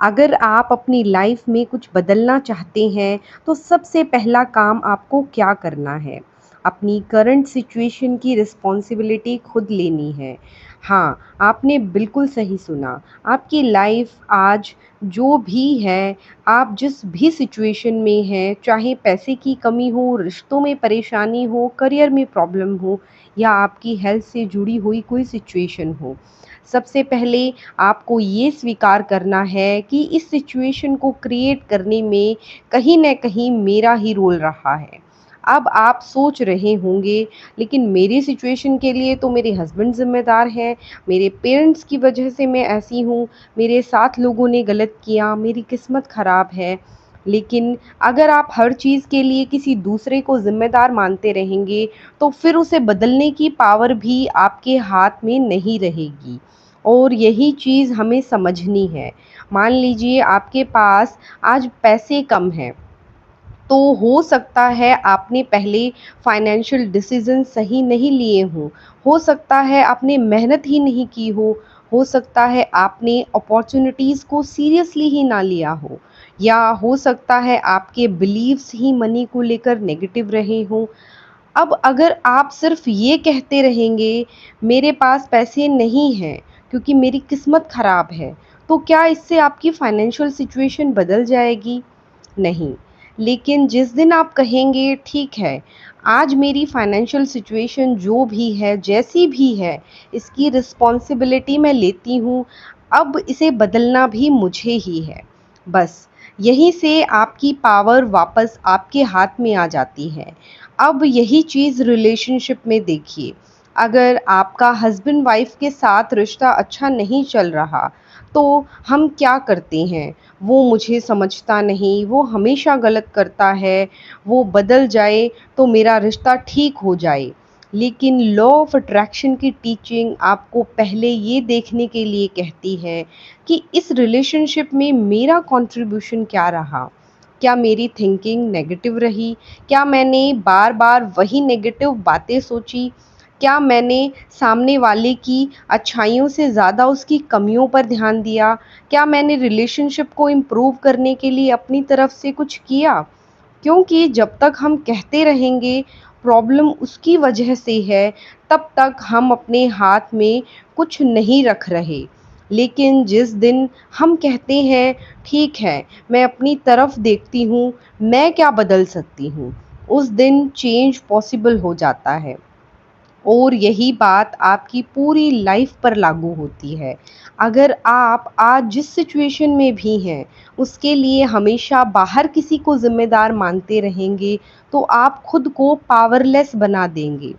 अगर आप अपनी लाइफ में कुछ बदलना चाहते हैं, तो सबसे पहला काम आपको क्या करना है? अपनी करंट सिचुएशन की रिस्पॉन्सिबिलिटी खुद लेनी है। हाँ, आपने बिल्कुल सही सुना। आपकी लाइफ आज जो भी है, आप जिस भी सिचुएशन में हैं, चाहे पैसे की कमी हो, रिश्तों में परेशानी हो, करियर में प्रॉब्लम हो या आपकी हेल्थ से जुड़ी हुई कोई सिचुएशन हो, सबसे पहले आपको ये स्वीकार करना है कि इस सिचुएशन को क्रिएट करने में कहीं न कहीं मेरा ही रोल रहा है। अब आप सोच रहे होंगे, लेकिन मेरी सिचुएशन के लिए तो मेरे हस्बैंड ज़िम्मेदार हैं, मेरे पेरेंट्स की वजह से मैं ऐसी हूँ, मेरे साथ लोगों ने गलत किया, मेरी किस्मत ख़राब है। लेकिन अगर आप हर चीज़ के लिए किसी दूसरे को ज़िम्मेदार मानते रहेंगे, तो फिर उसे बदलने की पावर भी आपके हाथ में नहीं रहेगी। और यही चीज़ हमें समझनी है। मान लीजिए आपके पास आज पैसे कम हैं, तो हो सकता है आपने पहले फाइनेंशियल डिसीज़न सही नहीं लिए हों। हो सकता है आपने मेहनत ही नहीं की हो सकता है आपने अपॉर्च्युनिटीज़ को सीरियसली ही ना लिया हो, या हो सकता है आपके बिलीव्स ही मनी को लेकर नेगेटिव रहे हों। अब अगर आप सिर्फ़ ये कहते रहेंगे, मेरे पास पैसे नहीं हैं क्योंकि मेरी किस्मत ख़राब है, तो क्या इससे आपकी फ़ाइनेंशियल सिचुएशन बदल जाएगी? नहीं। लेकिन जिस दिन आप कहेंगे ठीक है, आज मेरी फ़ाइनेंशियल सिचुएशन जो भी है, जैसी भी है, इसकी रिस्पॉन्सिबिलिटी मैं लेती हूँ, अब इसे बदलना भी मुझे ही है। बस यहीं से आपकी पावर वापस आपके हाथ में आ जाती है। अब यही चीज़ रिलेशनशिप में देखिए, अगर आपका हस्बैंड वाइफ़ के साथ रिश्ता अच्छा नहीं चल रहा, तो हम क्या करते हैं? वो मुझे समझता नहीं, वो हमेशा गलत करता है, वो बदल जाए तो मेरा रिश्ता ठीक हो जाए। लेकिन लॉ ऑफ अट्रैक्शन की टीचिंग आपको पहले ये देखने के लिए कहती है कि इस रिलेशनशिप में मेरा कंट्रीब्यूशन क्या रहा? क्या मेरी थिंकिंग नेगेटिव रही? क्या मैंने बार-बार वही नेगेटिव बातें सोची? क्या मैंने सामने वाले की अच्छाइयों से ज़्यादा उसकी कमियों पर ध्यान दिया? क्या मैंने रिलेशनशिप को इम्प्रूव करने के लिए अपनी तरफ से कुछ किया? क्योंकि जब तक हम कहते रहेंगे प्रॉब्लम उसकी वजह से है, तब तक हम अपने हाथ में कुछ नहीं रख रहे। लेकिन जिस दिन हम कहते हैं ठीक है, मैं अपनी तरफ देखती हूँ, मैं क्या बदल सकती हूँ, उस दिन चेंज पॉसिबल हो जाता है। और यही बात आपकी पूरी लाइफ पर लागू होती है। अगर आप आज जिस सिचुएशन में भी हैं, उसके लिए हमेशा बाहर किसी को ज़िम्मेदार मानते रहेंगे, तो आप खुद को पावरलेस बना देंगे।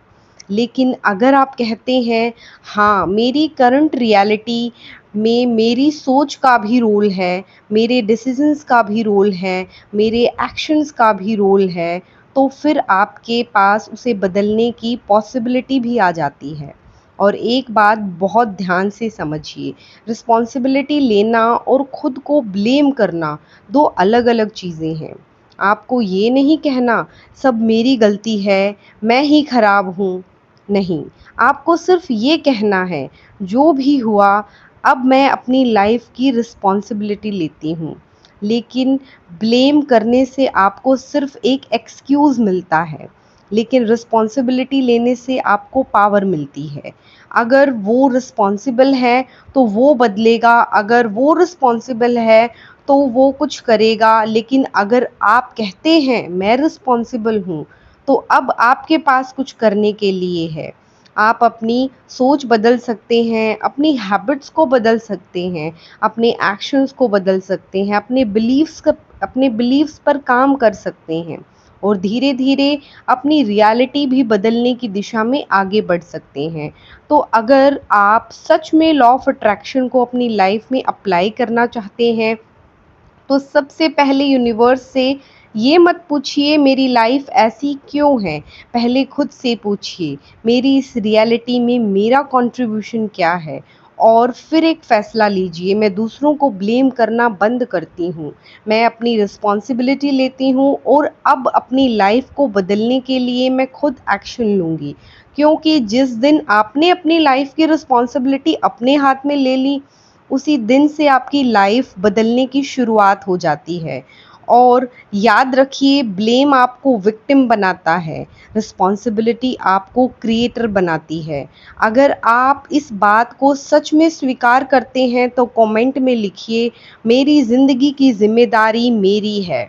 लेकिन अगर आप कहते हैं, हाँ, मेरी करंट रियलिटी में मेरी सोच का भी रोल है, मेरे डिसीज़न्स का भी रोल है, मेरे एक्शंस का भी रोल है, तो फिर आपके पास उसे बदलने की पॉसिबिलिटी भी आ जाती है। और एक बात बहुत ध्यान से समझिए, रिस्पॉन्सिबिलिटी लेना और खुद को ब्लेम करना 2 अलग-अलग चीज़ें हैं। आपको ये नहीं कहना सब मेरी गलती है, मैं ही खराब हूँ। नहीं, आपको सिर्फ़ ये कहना है, जो भी हुआ अब मैं अपनी लाइफ़ की रिस्पॉन्सिबिलिटी लेती हूँ। लेकिन ब्लेम करने से आपको सिर्फ़ एक एक्सक्यूज़ मिलता है, लेकिन रिस्पॉन्सिबिलिटी लेने से आपको पावर मिलती है। अगर वो रिस्पॉन्सिबल है, तो वो बदलेगा, अगर वो रिस्पॉन्सिबल है, तो वो कुछ करेगा। लेकिन अगर आप कहते हैं, मैं रिस्पॉन्सिबल हूँ, तो अब आपके पास कुछ करने के लिए है। आप अपनी सोच बदल सकते हैं, अपनी हैबिट्स को बदल सकते हैं, अपने एक्शंस को बदल सकते हैं, अपने बिलीव्स पर काम कर सकते हैं और धीरे-धीरे अपनी रियलिटी भी बदलने की दिशा में आगे बढ़ सकते हैं। तो अगर आप सच में लॉ ऑफ अट्रैक्शन को अपनी लाइफ में अप्लाई करना चाहते हैं, तो सबसे पहले यूनिवर्स से ये मत पूछिए मेरी लाइफ ऐसी क्यों है, पहले खुद से पूछिए मेरी इस रियलिटी में मेरा कंट्रीब्यूशन क्या है। और फिर एक फ़ैसला लीजिए, मैं दूसरों को ब्लेम करना बंद करती हूँ, मैं अपनी रिस्पॉन्सिबिलिटी लेती हूँ और अब अपनी लाइफ को बदलने के लिए मैं खुद एक्शन लूँगी। क्योंकि जिस दिन आपने अपनी लाइफ की रिस्पॉन्सिबिलिटी अपने हाथ में ले ली, उसी दिन से आपकी लाइफ बदलने की शुरुआत हो जाती है। और याद रखिए, ब्लेम आपको विक्टिम बनाता है, रिस्पॉन्सिबिलिटी आपको क्रिएटर बनाती है। अगर आप इस बात को सच में स्वीकार करते हैं तो कमेंट में लिखिए, मेरी ज़िंदगी की ज़िम्मेदारी मेरी है।